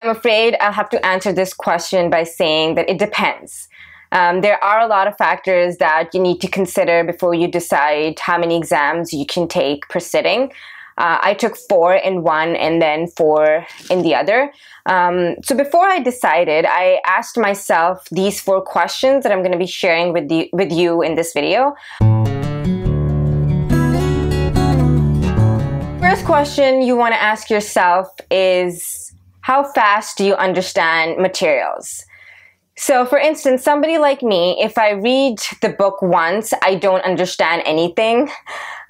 I'm afraid I'll have to answer this question by saying that it depends. There are a lot of factors that you need to consider before you decide how many exams you can take per sitting. I took 4 in one and then 4 in the other. So before I decided, I asked myself these 4 questions that I'm going to be sharing with you in this video. First question you want to ask yourself is, how fast do you understand materials? So for instance, somebody like me, if I read the book once, I don't understand anything.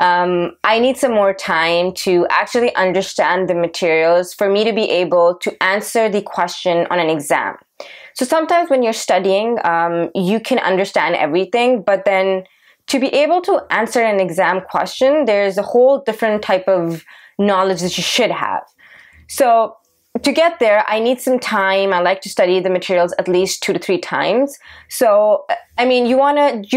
I need some more time to actually understand the materials for me to be able to answer the question on an exam. So sometimes when you're studying, you can understand everything, but then to be able to answer an exam question, there's a whole different type of knowledge that you should have. So to get there, I need some time. I like to study the materials at least 2 to 3 times. So, I mean, you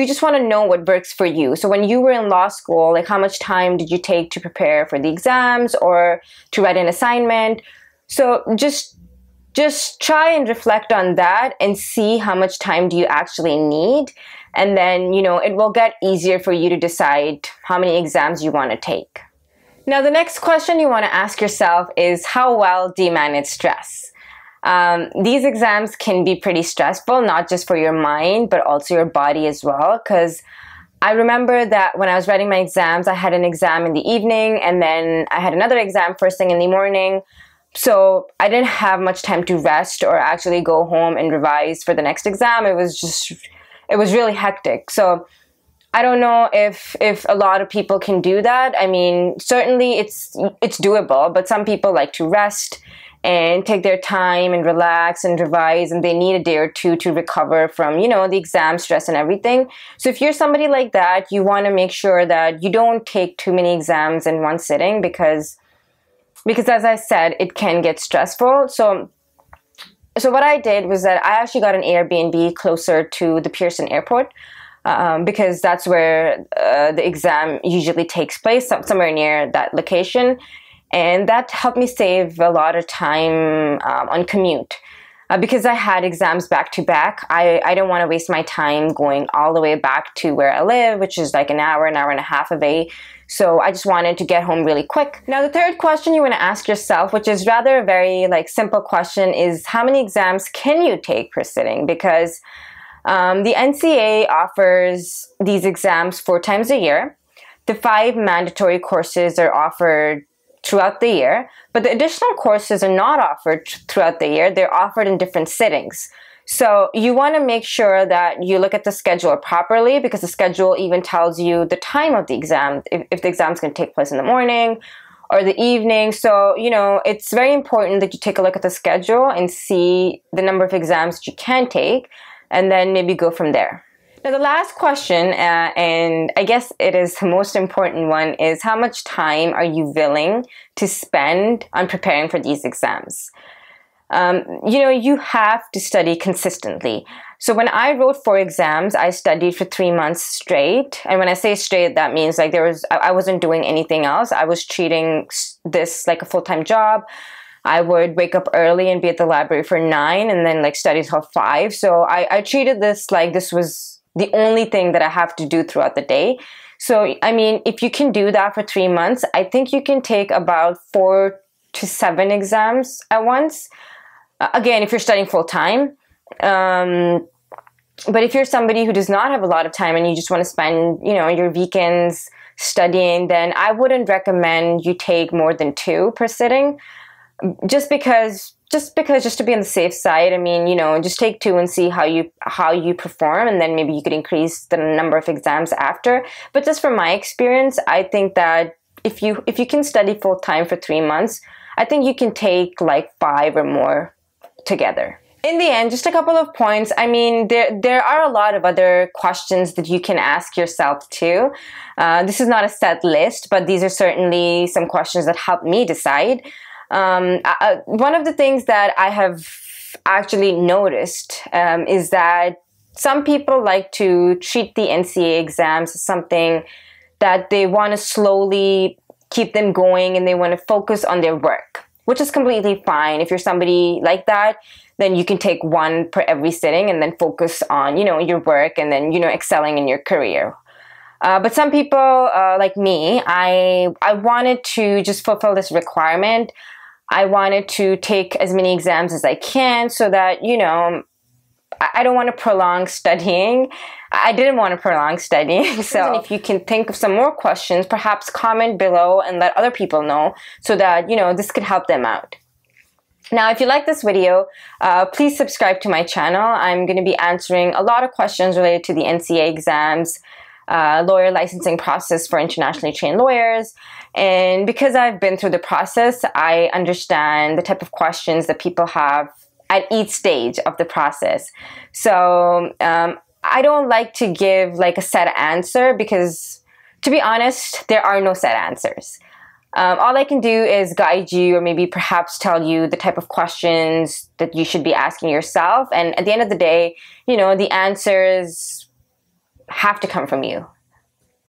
just want to know what works for you. So when you were in law school, like how much time did you take to prepare for the exams or to write an assignment? So just try and reflect on that and see how much time do you actually need. And then, it will get easier for you to decide how many exams you want to take. Now, the next question you want to ask yourself is, how well do you manage stress? These exams can be pretty stressful, not just for your mind, but also your body as well. Because I remember that when I was writing my exams, I had an exam in the evening, and then I had another exam first thing in the morning. So I didn't have much time to rest or actually go home and revise for the next exam. It was really hectic. So I don't know if a lot of people can do that. I mean, certainly it's doable, but some people like to rest and take their time and relax and revise, and they need a day or two to recover from, the exam stress and everything. So if you're somebody like that, you want to make sure that you don't take too many exams in one sitting because as I said, it can get stressful. So what I did was that I actually got an Airbnb closer to the Pearson airport. Because that's where the exam usually takes place, somewhere near that location. And that helped me save a lot of time on commute. Because I had exams back to back, I don't want to waste my time going all the way back to where I live, which is like an hour and a half away. So I just wanted to get home really quick. Now, the third question you want to ask yourself, which is rather a very simple question, is how many exams can you take per sitting? Because the NCA offers these exams 4 times a year. The 5 mandatory courses are offered throughout the year, but the additional courses are not offered throughout the year. They're offered in different sittings. So you want to make sure that you look at the schedule properly, because the schedule even tells you the time of the exam, if the exam is going to take place in the morning or the evening. So, it's very important that you take a look at the schedule and see the number of exams that you can take, and then maybe go from there. Now, the last question, and I guess it is the most important one, is how much time are you willing to spend on preparing for these exams? You have to study consistently. So when I wrote 4 exams, I studied for 3 months straight. And when I say straight, that means I wasn't doing anything else. I was treating this like a full-time job. I would wake up early and be at the library for 9 and then study till 5. So I treated this like this was the only thing that I have to do throughout the day. So, I mean, if you can do that for 3 months, I think you can take about 4 to 7 exams at once. Again, if you're studying full time. But if you're somebody who does not have a lot of time and you just want to spend, your weekends studying, then I wouldn't recommend you take more than 2 per sitting. Just to be on the safe side. I mean, just take 2 and see how you perform, and then maybe you could increase the number of exams after. But just from my experience, I think that if you can study full time for 3 months, I think you can take 5 or more together. In the end, just a couple of points. I mean, there are a lot of other questions that you can ask yourself too. This is not a set list, but these are certainly some questions that help me decide. One of the things that I have actually noticed is that some people like to treat the NCA exams as something that they want to slowly keep them going, and they want to focus on their work. which is completely fine. If you're somebody like that, then you can take one per every sitting and then focus on, your work and then, excelling in your career. But some people, like me, I wanted to just fulfill this requirement. I wanted to take as many exams as I can so that, I don't want to prolong studying. I didn't want to prolong studying. So if you can think of some more questions, perhaps comment below and let other people know so that, this could help them out. Now, if you like this video, please subscribe to my channel. I'm going to be answering a lot of questions related to the NCA exams, lawyer licensing process for internationally trained lawyers. And because I've been through the process, I understand the type of questions that people have at each stage of the process. So I don't like to give like a set answer because, to be honest, there are no set answers. All I can do is guide you or maybe perhaps tell you the type of questions that you should be asking yourself. And at the end of the day, the answers have to come from you.